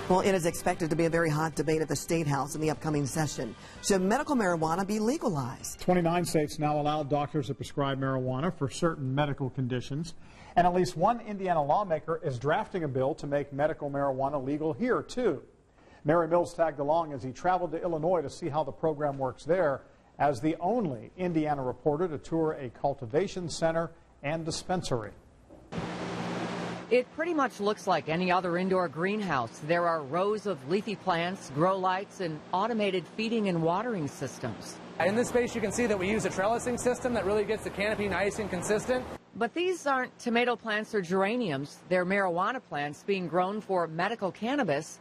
Well, it is expected to be a very hot debate at the State House in the upcoming session. Should medical marijuana be legalized? 29 states now allow doctors to prescribe marijuana for certain medical conditions. And at least one Indiana lawmaker is drafting a bill to make medical marijuana legal here, too. Mary Mills tagged along as he traveled to Illinois to see how the program works there, as the only Indiana reporter to tour a cultivation center and dispensary. It pretty much looks like any other indoor greenhouse. There are rows of leafy plants, grow lights, and automated feeding and watering systems. In this space, you can see that we use a trellising system that really gets the canopy nice and consistent. But these aren't tomato plants or geraniums. They're marijuana plants being grown for medical cannabis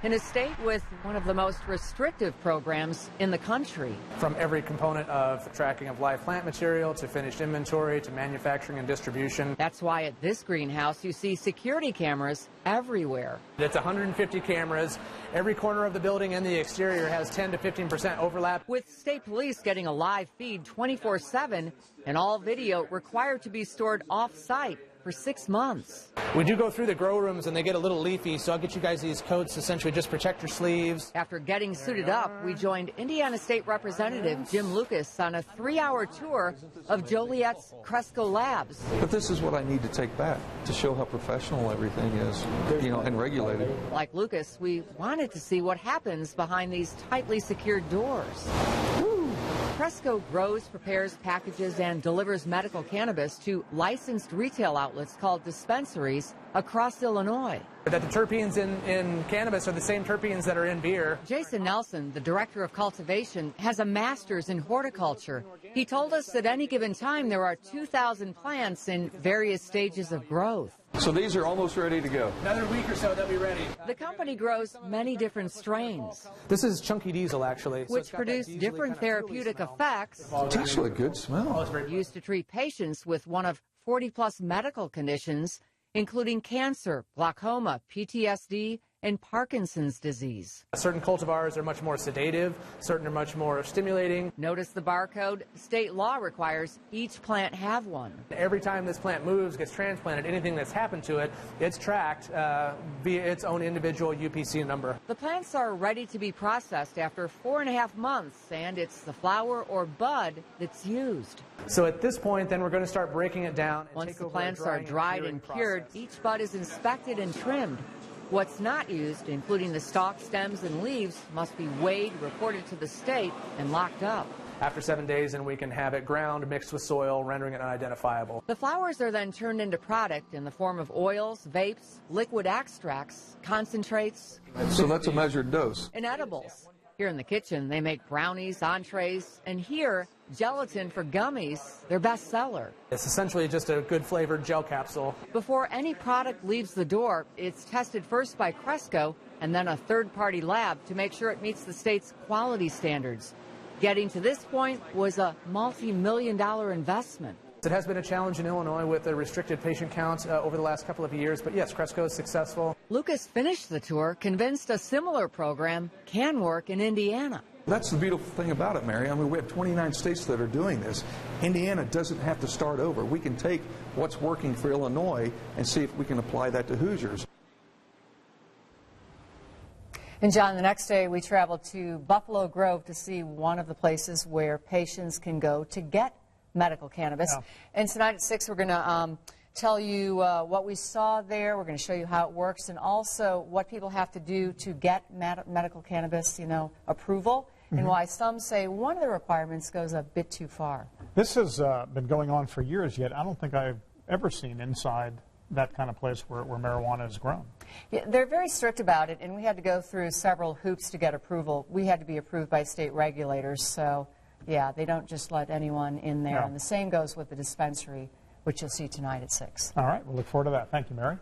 in a state with one of the most restrictive programs in the country. From every component of tracking of live plant material to finished inventory to manufacturing and distribution. That's why at this greenhouse you see security cameras everywhere. It's 150 cameras. Every corner of the building and the exterior has 10 to 15% overlap. With state police getting a live feed 24/7 and all video required to be stored off-site for 6 months. We do go through the grow rooms and they get a little leafy, so I'll get you guys these coats to essentially just protect your sleeves. After getting suited up, we joined Indiana State Representative Jim Lucas on a 3-hour tour of Joliet's Cresco Labs. But this is what I need to take back to show how professional everything is, and regulated. Like Lucas, we wanted to see what happens behind these tightly secured doors. Cresco grows, prepares, packages, and delivers medical cannabis to licensed retail outlets called dispensaries across Illinois. That the terpenes in cannabis are the same terpenes that are in beer. Jason Nelson, the director of cultivation, has a master's in horticulture. He told us at any given time there are 2,000 plants in various stages of growth. So these are almost ready to go. Another week or so they'll be ready. The company grows many different strains. This is chunky diesel, actually. Which produce different therapeutic effects. It's actually a good smell. Used to treat patients with one of 40-plus medical conditions, including cancer, glaucoma, PTSD, and Parkinson's disease. Certain cultivars are much more sedative, certain are much more stimulating. Notice the barcode? State law requires each plant have one. Every time this plant moves, gets transplanted, anything that's happened to it, it's tracked via its own individual UPC number. The plants are ready to be processed after 4.5 months, and it's the flower or bud that's used. So at this point, then we're going to start breaking it down. Once the plants are dried and cured, each bud is inspected and trimmed. What's not used, including the stalk, stems, and leaves, must be weighed, reported to the state, and locked up. After 7 days, then we can have it ground, mixed with soil, rendering it unidentifiable. The flowers are then turned into product in the form of oils, vapes, liquid extracts, concentrates. So that's a measured dose. And edibles. Here in the kitchen, they make brownies, entrees, and here, gelatin for gummies, their best seller. It's essentially just a good flavored gel capsule. Before any product leaves the door, it's tested first by Cresco and then a third-party lab to make sure it meets the state's quality standards. Getting to this point was a multi-million-dollar investment. It has been a challenge in Illinois with a restricted patient count over the last couple of years, but yes, Cresco is successful. Lucas finished the tour, convinced a similar program can work in Indiana. That's the beautiful thing about it, Mary. I mean, we have 29 states that are doing this. Indiana doesn't have to start over. We can take what's working for Illinois and see if we can apply that to Hoosiers. And John, the next day we traveled to Buffalo Grove to see one of the places where patients can go to get medical cannabis. Yeah. And tonight at 6 we're going to tell you what we saw there. We're going to show you how it works and also what people have to do to get medical cannabis, approval, and why some say one of the requirements goes a bit too far. This has been going on for years, yet I don't think I've ever seen inside that kind of place where marijuana is grown. Yeah, they're very strict about it, and we had to go through several hoops to get approval. We had to be approved by state regulators, so yeah, they don't just let anyone in there. No. And the same goes with the dispensary, which you'll see tonight at 6. All right, we'll look forward to that. Thank you, Mary.